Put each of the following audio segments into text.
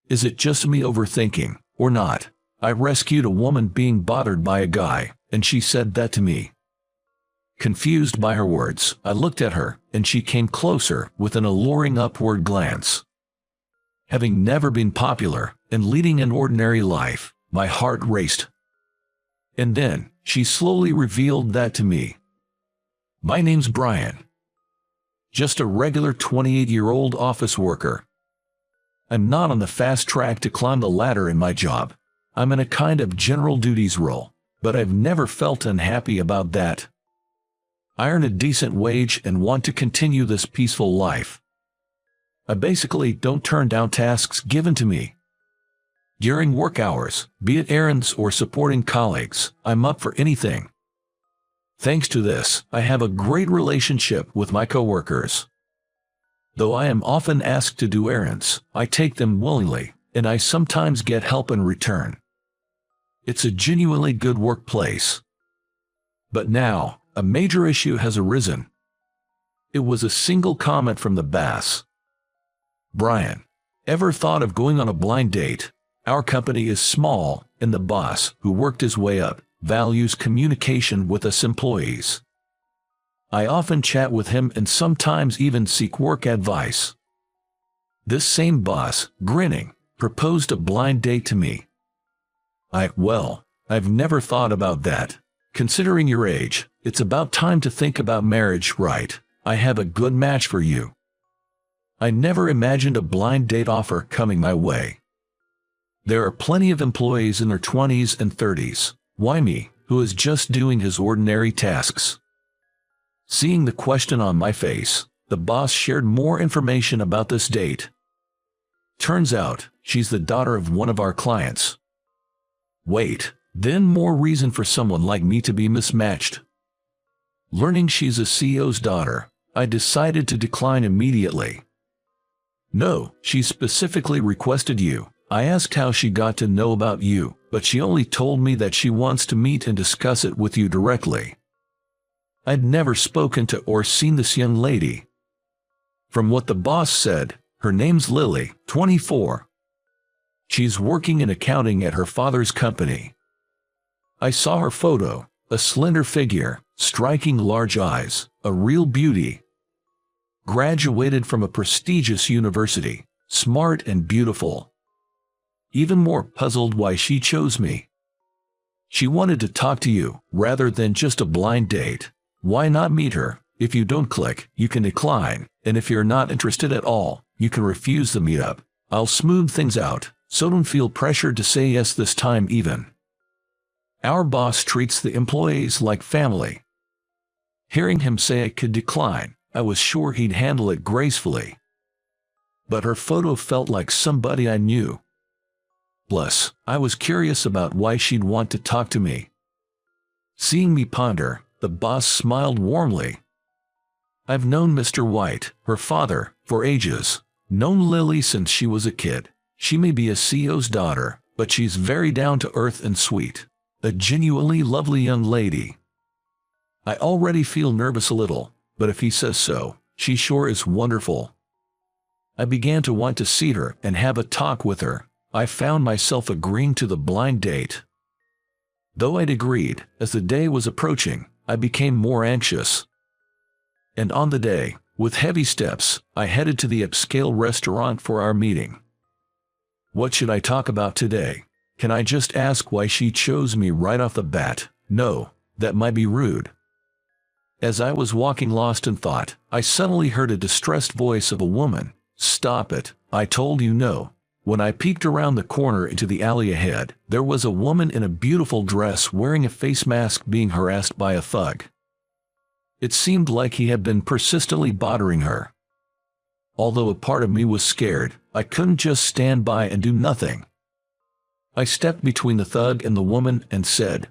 Is it just me overthinking, or not? I rescued a woman being bothered by a guy, and she said that to me. Confused by her words, I looked at her, and she came closer with an alluring upward glance. Having never been popular and leading an ordinary life, my heart raced. And then, she slowly revealed that to me. My name's Brian. Just a regular 28-year-old office worker. I'm not on the fast track to climb the ladder in my job. I'm in a kind of general duties role, but I've never felt unhappy about that. I earn a decent wage and want to continue this peaceful life. I basically don't turn down tasks given to me. During work hours, be it errands or supporting colleagues, I'm up for anything. Thanks to this, I have a great relationship with my coworkers. Though I am often asked to do errands, I take them willingly, and I sometimes get help in return. It's a genuinely good workplace. But now, a major issue has arisen. It was a single comment from the boss. Brian, ever thought of going on a blind date? Our company is small, and the boss, who worked his way up, values communication with us employees. I often chat with him and sometimes even seek work advice. This same boss, grinning, proposed a blind date to me. Well, I've never thought about that. Considering your age, it's about time to think about marriage, right? I have a good match for you. I never imagined a blind date offer coming my way. There are plenty of employees in their 20s and 30s. Why me, who is just doing his ordinary tasks? Seeing the question on my face, the boss shared more information about this date. Turns out, she's the daughter of one of our clients. Wait, then more reason for someone like me to be mismatched. Learning she's a CEO's daughter, I decided to decline immediately. No, she specifically requested you. I asked how she got to know about you, but she only told me that she wants to meet and discuss it with you directly. I'd never spoken to or seen this young lady. From what the boss said, her name's Lily, 24. She's working in accounting at her father's company. I saw her photo, a slender figure, striking large eyes, a real beauty. Graduated from a prestigious university, smart and beautiful. Even more puzzled why she chose me. She wanted to talk to you, rather than just a blind date. Why not meet her? If you don't click, you can decline, and if you're not interested at all, you can refuse the meetup. I'll smooth things out, so don't feel pressured to say yes this time even. Our boss treats the employees like family. Hearing him say I could decline, I was sure he'd handle it gracefully. But her photo felt like somebody I knew. Plus, I was curious about why she'd want to talk to me. Seeing me ponder, the boss smiled warmly. I've known Mr. White, her father, for ages. Known Lily since she was a kid. She may be a CEO's daughter, but she's very down to earth and sweet. A genuinely lovely young lady. I already feel nervous a little, but if he says so, she sure is wonderful. I began to want to see her and have a talk with her. I found myself agreeing to the blind date. Though I'd agreed, as the day was approaching, I became more anxious. And on the day, with heavy steps, I headed to the upscale restaurant for our meeting. What should I talk about today? Can I just ask why she chose me right off the bat? No, that might be rude. As I was walking lost in thought, I suddenly heard a distressed voice of a woman. Stop it, I told you no. When I peeked around the corner into the alley ahead, there was a woman in a beautiful dress wearing a face mask being harassed by a thug. It seemed like he had been persistently bothering her. Although a part of me was scared, I couldn't just stand by and do nothing. I stepped between the thug and the woman and said,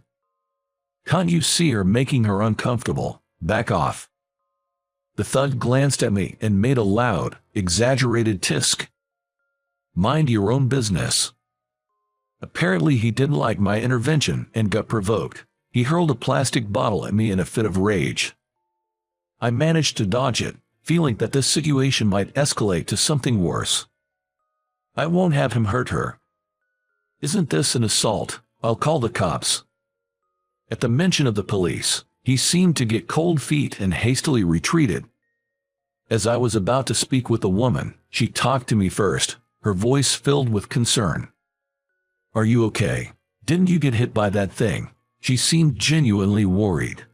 "Can't you see her making her uncomfortable? Back off." The thug glanced at me and made a loud, exaggerated tisk. Mind your own business. Apparently he didn't like my intervention and got provoked. He hurled a plastic bottle at me in a fit of rage. I managed to dodge it, feeling that this situation might escalate to something worse. I won't have him hurt her. Isn't this an assault? I'll call the cops. At the mention of the police, he seemed to get cold feet and hastily retreated. As I was about to speak with the woman, she talked to me first, her voice filled with concern. Are you okay? Didn't you get hit by that thing? She seemed genuinely worried.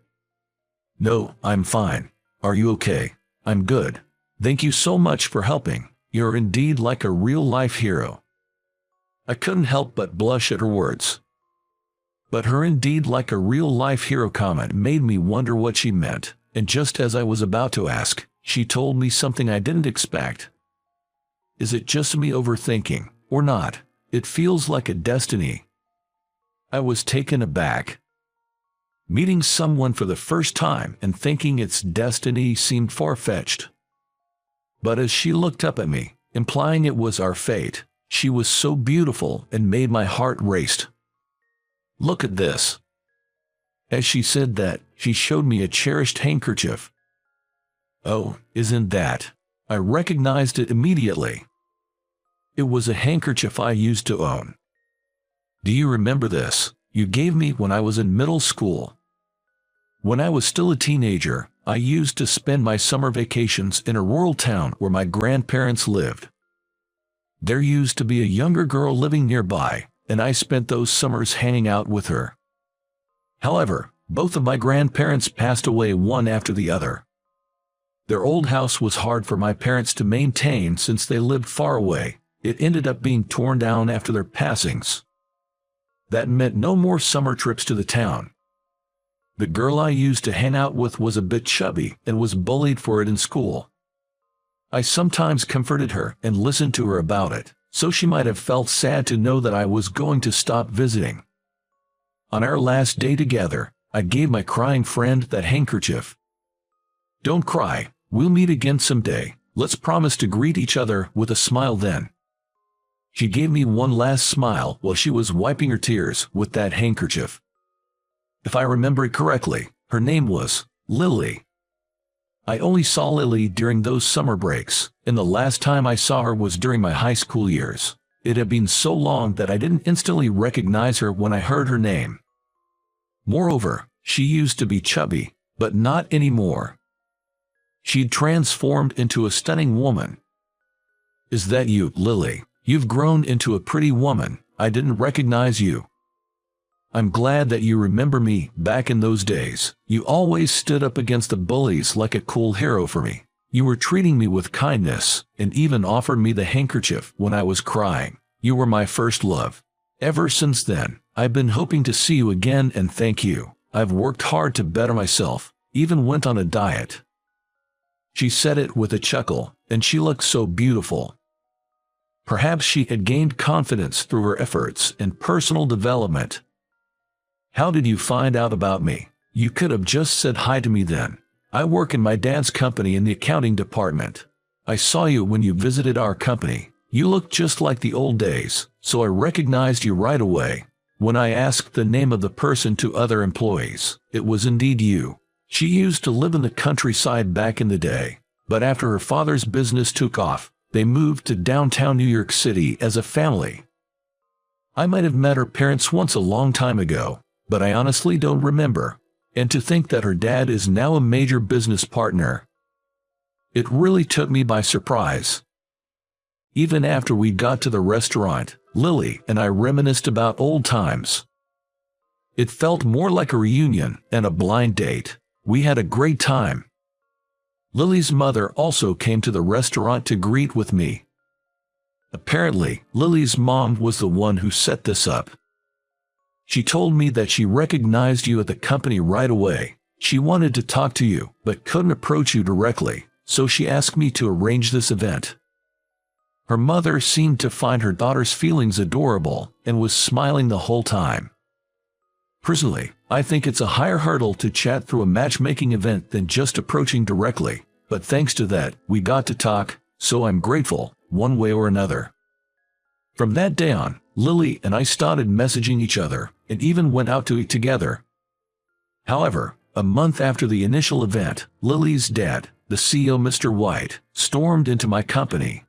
No, I'm fine. Are you okay? I'm good. Thank you so much for helping. You're indeed like a real-life hero. I couldn't help but blush at her words. But her indeed like a real-life hero comment made me wonder what she meant, and just as I was about to ask, she told me something I didn't expect. Is it just me overthinking, or not? It feels like a destiny. I was taken aback. Meeting someone for the first time and thinking it's destiny seemed far-fetched. But as she looked up at me, implying it was our fate, she was so beautiful and made my heart race. Look at this. As she said that, she showed me a cherished handkerchief. Oh, isn't that? I recognized it immediately. It was a handkerchief I used to own. Do you remember this? You gave me when I was in middle school. When I was still a teenager, I used to spend my summer vacations in a rural town where my grandparents lived. There used to be a younger girl living nearby, and I spent those summers hanging out with her. However, both of my grandparents passed away one after the other. Their old house was hard for my parents to maintain since they lived far away. It ended up being torn down after their passings. That meant no more summer trips to the town. The girl I used to hang out with was a bit chubby and was bullied for it in school. I sometimes comforted her and listened to her about it, so she might have felt sad to know that I was going to stop visiting. On our last day together, I gave my crying friend that handkerchief. Don't cry, we'll meet again someday. Let's promise to greet each other with a smile then. She gave me one last smile while she was wiping her tears with that handkerchief. If I remember it correctly, her name was Lily. I only saw Lily during those summer breaks, and the last time I saw her was during my high school years. It had been so long that I didn't instantly recognize her when I heard her name. Moreover, she used to be chubby, but not anymore. She'd transformed into a stunning woman. Is that you, Lily? You've grown into a pretty woman. I didn't recognize you. I'm glad that you remember me. Back in those days, you always stood up against the bullies like a cool hero for me. You were treating me with kindness, and even offered me the handkerchief when I was crying. You were my first love. Ever since then, I've been hoping to see you again and thank you. I've worked hard to better myself, even went on a diet. She said it with a chuckle, and she looked so beautiful. Perhaps she had gained confidence through her efforts and personal development. How did you find out about me? You could have just said hi to me then. I work in my dad's company in the accounting department. I saw you when you visited our company. You looked just like the old days, so I recognized you right away. When I asked the name of the person to other employees, it was indeed you. She used to live in the countryside back in the day, but after her father's business took off, they moved to downtown New York City as a family. I might have met her parents once a long time ago, but I honestly don't remember. And to think that her dad is now a major business partner. It really took me by surprise. Even after we got to the restaurant, Lily and I reminisced about old times. It felt more like a reunion and a blind date. We had a great time. Lily's mother also came to the restaurant to greet with me. Apparently, Lily's mom was the one who set this up. She told me that she recognized you at the company right away. She wanted to talk to you, but couldn't approach you directly, so she asked me to arrange this event. Her mother seemed to find her daughter's feelings adorable and was smiling the whole time. Personally, I think it's a higher hurdle to chat through a matchmaking event than just approaching directly, but thanks to that, we got to talk, so I'm grateful, one way or another. From that day on, Lily and I started messaging each other and even went out to eat together. However, a month after the initial event, Lily's dad, the CEO Mr. White, stormed into my company.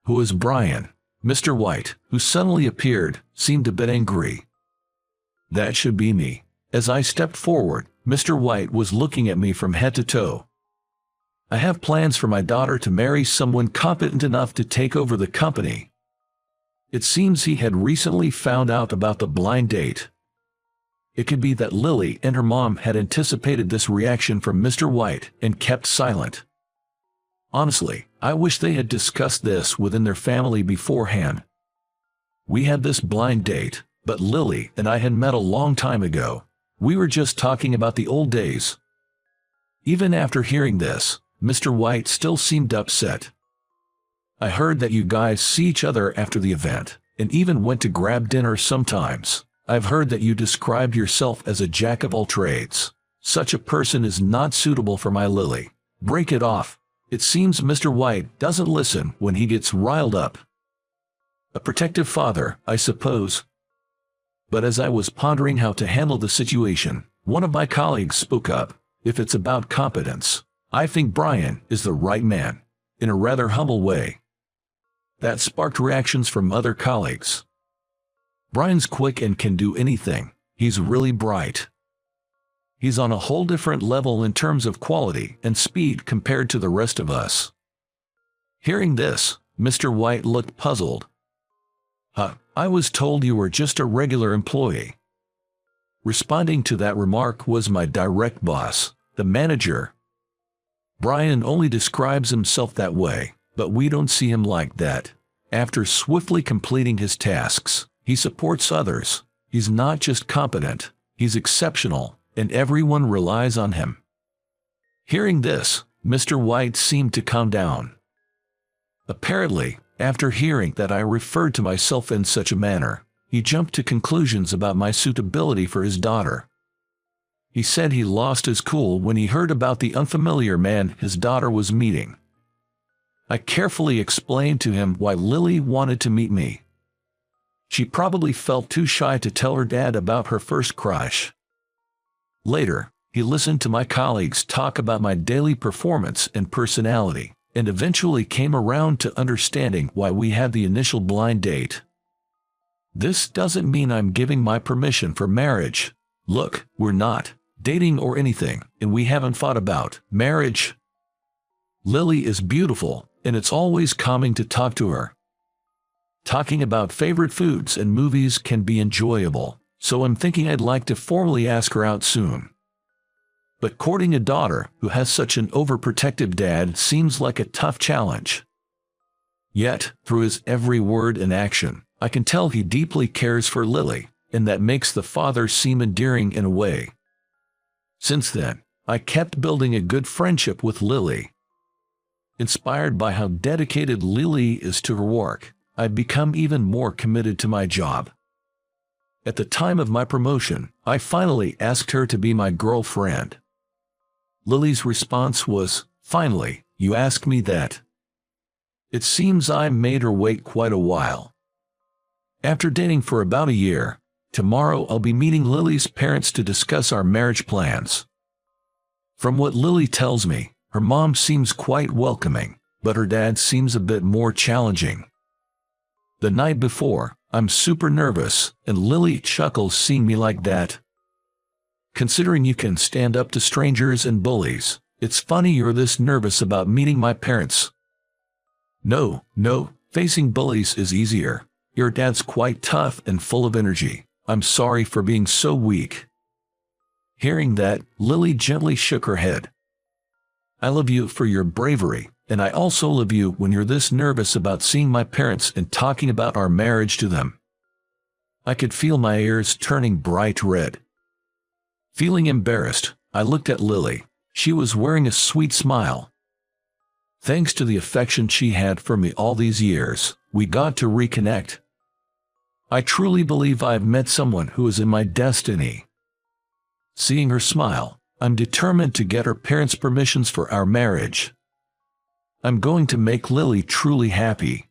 Who is Brian? Mr. White, who suddenly appeared, seemed a bit angry. That should be me. As I stepped forward, Mr. White was looking at me from head to toe. I have plans for my daughter to marry someone competent enough to take over the company. It seems he had recently found out about the blind date. It could be that Lily and her mom had anticipated this reaction from Mr. White and kept silent. Honestly, I wish they had discussed this within their family beforehand. We had this blind date, but Lily and I had met a long time ago. We were just talking about the old days. Even after hearing this, Mr. White still seemed upset. I heard that you guys see each other after the event, and even went to grab dinner sometimes. I've heard that you described yourself as a jack of all trades. Such a person is not suitable for my Lily. Break it off. It seems Mr. White doesn't listen when he gets riled up. A protective father, I suppose. But as I was pondering how to handle the situation, one of my colleagues spoke up. If it's about competence, I think Brian is the right man, in a rather humble way. That sparked reactions from other colleagues. Brian's quick and can do anything. He's really bright. He's on a whole different level in terms of quality and speed compared to the rest of us. Hearing this, Mr. White looked puzzled. I was told you were just a regular employee. Responding to that remark was my direct boss, the manager. Brian only describes himself that way, but we don't see him like that. After swiftly completing his tasks, he supports others. He's not just competent, he's exceptional, and everyone relies on him. Hearing this, Mr. White seemed to calm down. Apparently, after hearing that I referred to myself in such a manner, he jumped to conclusions about my suitability for his daughter. He said he lost his cool when he heard about the unfamiliar man his daughter was meeting. I carefully explained to him why Lily wanted to meet me. She probably felt too shy to tell her dad about her first crush. Later, he listened to my colleagues talk about my daily performance and personality, and eventually came around to understanding why we had the initial blind date. This doesn't mean I'm giving my permission for marriage. Look, we're not dating or anything, and we haven't thought about marriage. Lily is beautiful, and it's always calming to talk to her. Talking about favorite foods and movies can be enjoyable, so I'm thinking I'd like to formally ask her out soon. But courting a daughter who has such an overprotective dad seems like a tough challenge. Yet, through his every word and action, I can tell he deeply cares for Lily, and that makes the father seem endearing in a way. Since then, I kept building a good friendship with Lily. Inspired by how dedicated Lily is to her work, I've become even more committed to my job. At the time of my promotion, I finally asked her to be my girlfriend. Lily's response was, "Finally, you ask me that." It seems I made her wait quite a while. After dating for about a year, tomorrow I'll be meeting Lily's parents to discuss our marriage plans. From what Lily tells me, her mom seems quite welcoming, but her dad seems a bit more challenging. The night before, I'm super nervous, and Lily chuckles seeing me like that. Considering you can stand up to strangers and bullies, it's funny you're this nervous about meeting my parents. No, facing bullies is easier. Your dad's quite tough and full of energy. I'm sorry for being so weak. Hearing that, Lily gently shook her head. I love you for your bravery, and I also love you when you're this nervous about seeing my parents and talking about our marriage to them. I could feel my ears turning bright red. Feeling embarrassed, I looked at Lily. She was wearing a sweet smile. Thanks to the affection she had for me all these years, we got to reconnect. I truly believe I've met someone who is in my destiny. Seeing her smile, I'm determined to get her parents' permissions for our marriage. I'm going to make Lily truly happy.